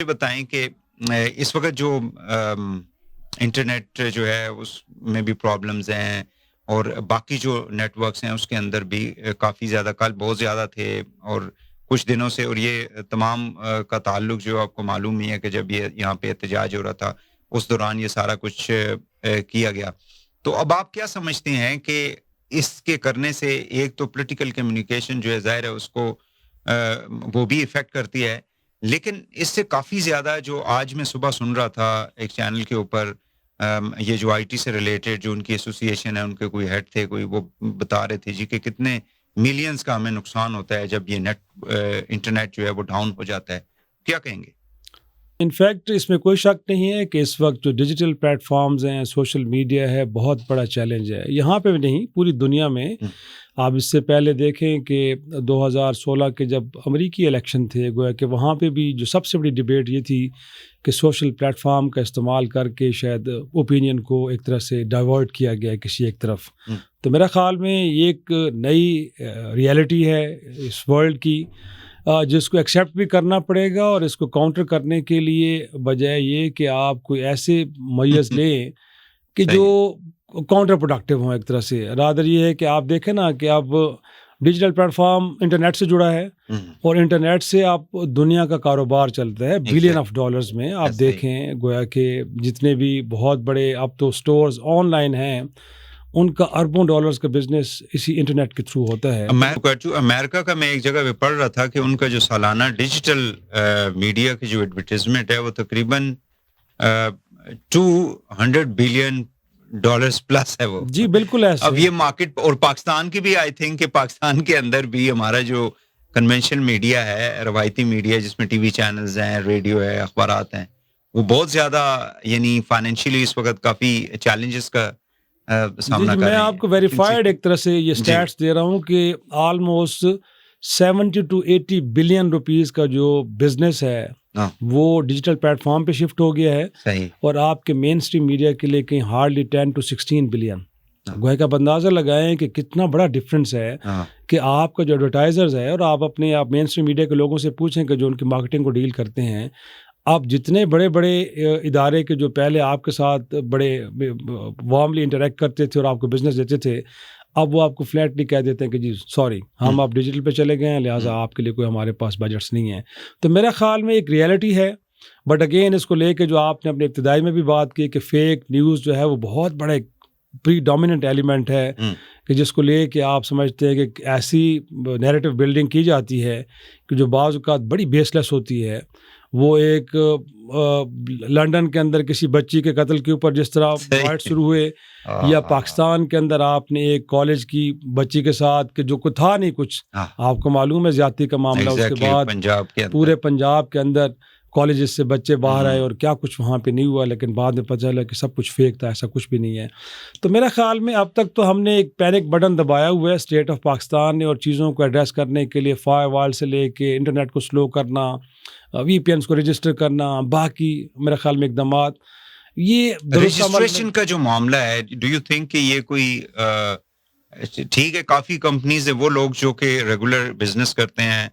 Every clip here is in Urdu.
یہ بتائیں کہ اس وقت جو انٹرنیٹ جو ہے اس میں بھی پرابلمز ہیں اور باقی جو نیٹ ورکس ہیں اس کے اندر بھی کافی زیادہ، کل بہت زیادہ تھے اور کچھ دنوں سے، اور یہ تمام کا تعلق جو آپ کو معلوم ہی ہے کہ جب یہ یہاں پہ احتجاج ہو رہا تھا اس دوران یہ سارا کچھ کیا گیا. تو اب آپ کیا سمجھتے ہیں کہ اس کے کرنے سے ایک تو پولیٹیکل کمیونیکیشن جو ہے ظاہر ہے اس کو وہ بھی افیکٹ کرتی ہے، لیکن اس سے کافی زیادہ جو آج میں صبح سن رہا تھا ایک چینل کے اوپر، یہ جو آئی ٹی سے ریلیٹڈ جو ان کی ایسوسی ایشن ہے، ان کے کوئی ہیڈ تھے، کوئی وہ بتا رہے تھے جی کہ کتنے ملینز کا ہمیں نقصان ہوتا ہے جب یہ انٹرنیٹ جو ہے وہ ڈاؤن ہو جاتا ہے. کیا کہیں گے؟ انفیکٹ اس میں کوئی شک نہیں ہے کہ اس وقت جو ڈیجیٹل پلیٹ فارمز ہیں، سوشل میڈیا ہے، بہت بڑا چیلنج ہے. یہاں پہ بھی نہیں، پوری دنیا میں. آپ اس سے پہلے دیکھیں کہ 2016 کے جب امریکی الیکشن تھے، گویا کہ وہاں پہ بھی جو سب سے بڑی ڈیبیٹ یہ تھی کہ سوشل پلیٹ فارم کا استعمال کر کے شاید اوپینین کو ایک طرح سے ڈائیورٹ کیا گیا کسی ایک طرف. تو میرا خیال میں یہ ایک نئی ریئلٹی ہے اس ورلڈ کی، جس کو ایکسیپٹ بھی کرنا پڑے گا، اور اس کو کاؤنٹر کرنے کے لیے بجائے یہ کہ آپ کوئی ایسے میز لیں کہ جو کاؤنٹر پروڈکٹیو ہوں ایک طرح سے. رادر یہ ہے کہ آپ دیکھیں نا کہ اب ڈیجیٹل پلیٹ فارم انٹرنیٹ سے جڑا ہے، اور انٹرنیٹ سے آپ دنیا کا کاروبار چلتا ہے بلین آف ڈالرز میں. آپ دیکھیں گویا کہ جتنے بھی بہت بڑے اب تو سٹورز آن لائن ہیں، ان کا اربوں ڈالرز کا بزنس اسی انٹرنیٹ کے تھرو ہوتا ہے. امریکہ کا میں ایک جگہ پہ پڑھ رہا تھا کہ ان کا جو سالانہ ڈیجیٹل میڈیا کی جو ایڈورٹیزمنٹ ہے وہ تقریباً $200 بلین پلس ہے وہ. جی بالکل ایسے. اب یہ مارکیٹ، اور پاکستان کی بھی آئی تھنک کہ پاکستان کے اندر بھی ہمارا جو کنونشنل میڈیا ہے، روایتی میڈیا جس میں ٹی وی چینلز ہیں، ریڈیو ہے، اخبارات ہیں، وہ بہت زیادہ یعنی فائنینشلی اس وقت کافی چیلنجز کا سامنا کر رہے ہیں. میں آپ کو ویریفائڈ ایک طرح سے یہ سٹیٹس دے رہا ہوں کہ آلموسٹ 70 to 80 بلین روپیز کا جو بزنس ہے وہ ڈیجیٹل پلیٹ فارم پہ شفٹ ہو گیا ہے. صحیح. اور آپ کے مین اسٹریم میڈیا کے لیے کہیں ہارڈلی 10 to 16 بلین. گویا کا اندازہ لگائیں کہ کتنا بڑا ڈفرینس ہے کہ آپ کا جو ایڈورٹائزرز ہے، اور آپ مین اسٹریم میڈیا کے لوگوں سے پوچھیں کہ جو ان کی مارکیٹنگ کو ڈیل کرتے ہیں، آپ جتنے بڑے بڑے ادارے کے جو پہلے آپ کے ساتھ بڑے وارملی انٹریکٹ کرتے تھے اور آپ کو بزنس دیتے تھے، اب وہ آپ کو فلیٹلی کہہ دیتے ہیں کہ جی سوری، ہم آپ ڈیجیٹل پہ چلے گئے ہیں، لہٰذا آپ کے لیے کوئی ہمارے پاس بجٹس نہیں ہیں. تو میرا خیال میں ایک ریئلٹی ہے. بٹ اگین اس کو لے کے جو آپ نے اپنے ابتدائی میں بھی بات کی کہ فیک نیوز جو ہے وہ بہت بڑا ایک پری ڈومیننٹ ایلیمنٹ ہے، کہ جس کو لے کے آپ سمجھتے ہیں کہ ایسی نیریٹو بلڈنگ کی جاتی ہے کہ جو بعض اوقات بڑی بیس لیس ہوتی ہے. وہ ایک لنڈن کے اندر کسی بچی کے قتل کے اوپر جس طرح فائٹ شروع ہوئے، یا پاکستان کے اندر آپ نے ایک کالج کی بچی کے ساتھ کہ جو کوئی تھا نہیں کچھ، آپ کو معلوم ہے زیادتی کا معاملہ، اس کے بعد پورے پنجاب کے اندر کالجز سے بچے باہر آئے اور کیا کچھ وہاں پہ نہیں ہوا، لیکن بعد میں پتہ چلا کہ سب کچھ فیک تھا، ایسا کچھ بھی نہیں ہے. تو میرا خیال میں اب تک تو ہم نے ایک پینک بٹن دبایا ہوا ہے اسٹیٹ آف پاکستان نے، اور چیزوں کو ایڈریس کرنے کے لیے فائر وال سے لے کے انٹرنیٹ کو سلو کرنا، وی پی اینس کو رجسٹر کرنا، باقی میرے خیال میں اقدامات. یہ رجسٹریشن کا جو معاملہ ہے، ڈو یو تھنک کہ یہ کوئی ٹھیک ہے، کافی کمپنیز ہیں، وہ لوگ جو کہ ریگولر بزنس کرتے ہیں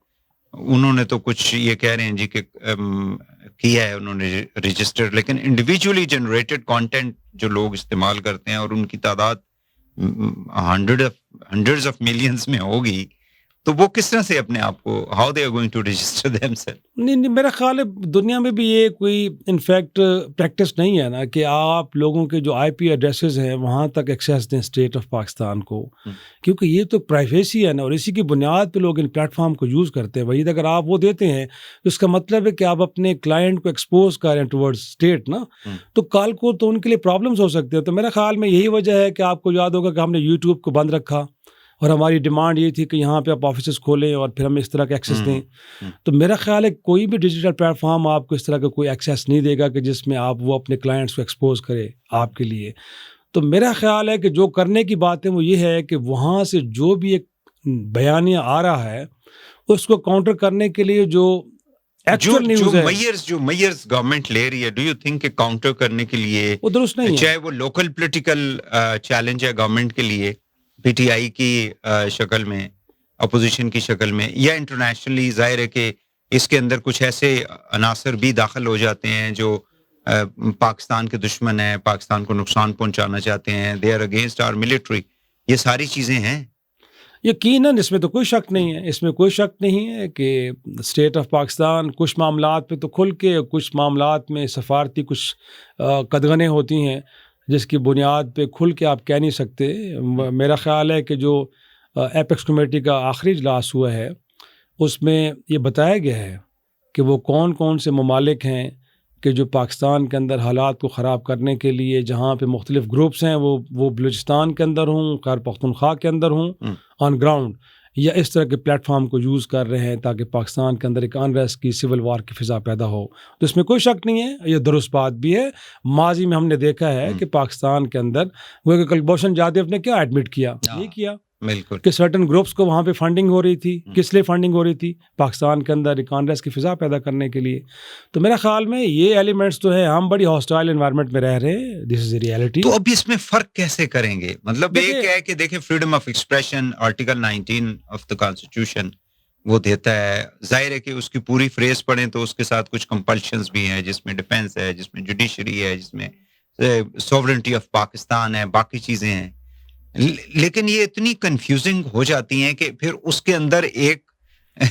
انہوں نے تو کچھ یہ کہہ رہے ہیں جی کہ کیا ہے انہوں نے رجسٹر، لیکن انڈیویجولی جنریٹڈ کانٹینٹ جو لوگ استعمال کرتے ہیں اور ان کی تعداد ہنڈریڈز آف ملینز میں ہوگی، تو وہ کس طرح سے اپنے آپ کو how they are going to register them self? نہیں، میرا خیال ہے دنیا میں بھی یہ کوئی انفیکٹ پریکٹس نہیں ہے نا کہ آپ لوگوں کے جو آئی پی ایڈریسز ہیں وہاں تک ایکسیس دیں اسٹیٹ آف پاکستان کو، کیونکہ یہ تو پرائیویسی ہے نا، اور اسی کی بنیاد پہ لوگ ان پلیٹ فارم کو یوز کرتے ہیں. وہی اگر آپ وہ دیتے ہیں تو اس کا مطلب ہے کہ آپ اپنے کلائنٹ کو ایکسپوز کریں ٹورڈز اسٹیٹ نا، تو کل کو تو ان کے لیے پرابلمس ہو سکتے ہیں. تو میرا خیال میں یہی وجہ ہے کہ آپ کو یاد ہوگا کہ ہم نے یوٹیوب کو بند رکھا، اور ہماری ڈیمانڈ یہ تھی کہ یہاں پہ آپ آفیسز کھولیں اور پھر ہم اس طرح کا ایکسیس دیں. تو میرا خیال ہے کوئی بھی ڈیجیٹل پلیٹ فارم آپ کو اس طرح کا کوئی ایکسیس نہیں دے گا کہ جس میں آپ وہ اپنے کلائنٹس کو ایکسپوز کرے آپ کے لیے. تو میرا خیال ہے کہ جو کرنے کی بات ہے وہ یہ ہے کہ وہاں سے جو بھی ایک بیانیہ آ رہا ہے اس کو کاؤنٹر کرنے کے لیے جو ایکچوئل نیوز ہے، جو میئرز گورنمنٹ لے رہی ہے، ڈو یو تھنک کہ کاؤنٹر کرنے کے لیے وہ درست نہیں ہے؟ چاہے وہ لوکل پولیٹیکل چیلنج ہے گورنمنٹ کے لیے پی ٹی آئی کی شکل میں، اپوزیشن کی شکل میں، یا انٹرنیشنلی ظاہر ہے کہ اس کے اندر کچھ ایسے عناصر بھی داخل ہو جاتے ہیں جو پاکستان کے دشمن ہیں, پاکستان کو نقصان پہنچانا چاہتے ہیں, they are against are military, یہ ساری چیزیں ہیں. یقیناً اس میں تو کوئی شک نہیں ہے, اس میں کوئی شک نہیں ہے کہ اسٹیٹ آف پاکستان کچھ معاملات پہ تو کھل کے, کچھ معاملات میں سفارتی کچھ قدغنیں ہوتی ہیں جس کی بنیاد پہ کھل کے آپ کہہ نہیں سکتے. میرا خیال ہے کہ جو ایپیکس کمیٹی کا آخری اجلاس ہوا ہے اس میں یہ بتایا گیا ہے کہ وہ کون کون سے ممالک ہیں کہ جو پاکستان کے اندر حالات کو خراب کرنے کے لیے, جہاں پہ مختلف گروپس ہیں وہ بلوچستان کے اندر ہوں, خیبر پختونخوا کے اندر ہوں آن گراؤنڈ, یا اس طرح کے پلیٹ فارم کو یوز کر رہے ہیں تاکہ پاکستان کے اندر ایک انریسٹ کی, سول وار کی فضا پیدا ہو. تو اس میں کوئی شک نہیں ہے, یہ درست بات بھی ہے. ماضی میں ہم نے دیکھا ہے کہ پاکستان کے اندر وہ کہ کلبھوشن جادیو نے کیا ایڈمٹ کیا, یہ کیا بالکل کہ سرٹن گروپس کو وہاں پہ فنڈنگ ہو رہی تھی. کس لیے فنڈنگ ہو رہی تھی؟ پاکستان کے اندر ایک انریسٹ کی فضا پیدا کرنے کے لیے. تو میرا خیال میں یہ ایلیمنٹس تو ہیں, ہم بڑی ہاسٹائل انوائرمنٹ میں رہ رہے ہیں, دس از اے ریئلٹی. تو اب اس میں فرق کیسے کریں گے؟ مطلب ایک ہے کہ دیکھیں freedom of expression article 19 of the constitution وہ دیتا ہے, ظاہر ہے کہ اس کی پوری فریز پڑھیں تو اس کے ساتھ کچھ کمپلشنز بھی ہیں, جس میں ڈیفنس ہے, جس میں جوڈیشری ہے, جس میں سوورنٹی آف پاکستان ہے, باقی چیزیں ہیں. لیکن یہ اتنی کنفیوزنگ ہو جاتی ہیں کہ پھر اس کے اندر ایک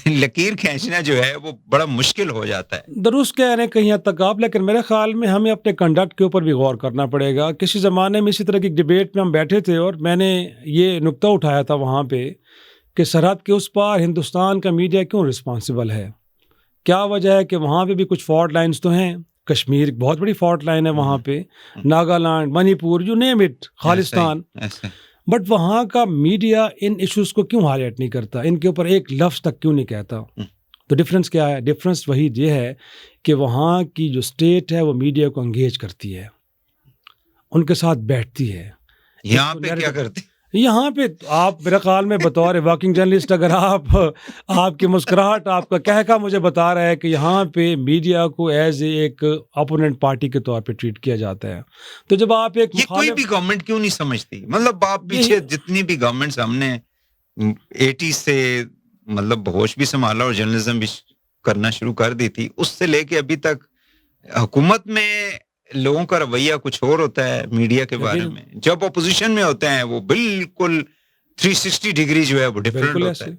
لکیر کھینچنا جو ہے وہ بڑا مشکل ہو جاتا ہے. درست کہہ رہے ہیں کہیں حد تک آپ, لیکن میرے خیال میں ہمیں اپنے کنڈکٹ کے اوپر بھی غور کرنا پڑے گا. کسی زمانے میں اسی طرح کی ڈیبیٹ میں ہم بیٹھے تھے اور میں نے یہ نقطہ اٹھایا تھا وہاں پہ کہ سرحد کے اس پار ہندوستان کا میڈیا کیوں رسپانسبل ہے. کیا وجہ ہے کہ وہاں پہ بھی کچھ فالٹ لائنز تو ہیں, کشمیر ایک بہت بڑی فالٹ لائن ہے وہاں پہ, ناگالینڈ, منی پور, you name it, Khalistan, but وہاں کا میڈیا ان ایشوز کو کیوں ہائی لائٹ نہیں کرتا, ان کے اوپر ایک لفظ تک کیوں نہیں کہتا. تو ڈفرینس کیا ہے؟ ڈفرینس وہی یہ ہے کہ وہاں کی جو اسٹیٹ ہے وہ میڈیا کو انگیج کرتی ہے, ان کے ساتھ بیٹھتی ہے. یہاں پہ کیا کرتی؟ یہاں پہ آپ میرا خیال میں بطور ورکنگ جرنلسٹ اگر آپ کی مسکراہٹ, آپ کا کہکا مجھے بتا رہا ہے کہ یہاں پہ میڈیا کو ایز ایک اپوننٹ پارٹی کے طور پہ ٹریٹ کیا جاتا ہے. تو جب آپ ایک یہ کوئی بھی گورنمنٹ کیوں نہیں سمجھتی؟ مطلب آپ پیچھے جتنی بھی گورنمنٹس ہم نے 80 سے مطلب ہوش بھی سنبھالا اور جرنلزم بھی کرنا شروع کر دی تھی, اس سے لے کے ابھی تک حکومت میں لوگوں کا رویہ کچھ اور ہوتا ہے میڈیا کے بارے میں. جب اپوزیشن میں ہوتے ہیں وہ بالکل 360 ڈگری جو ہے وہ ڈفرینٹ ہوتا ہے.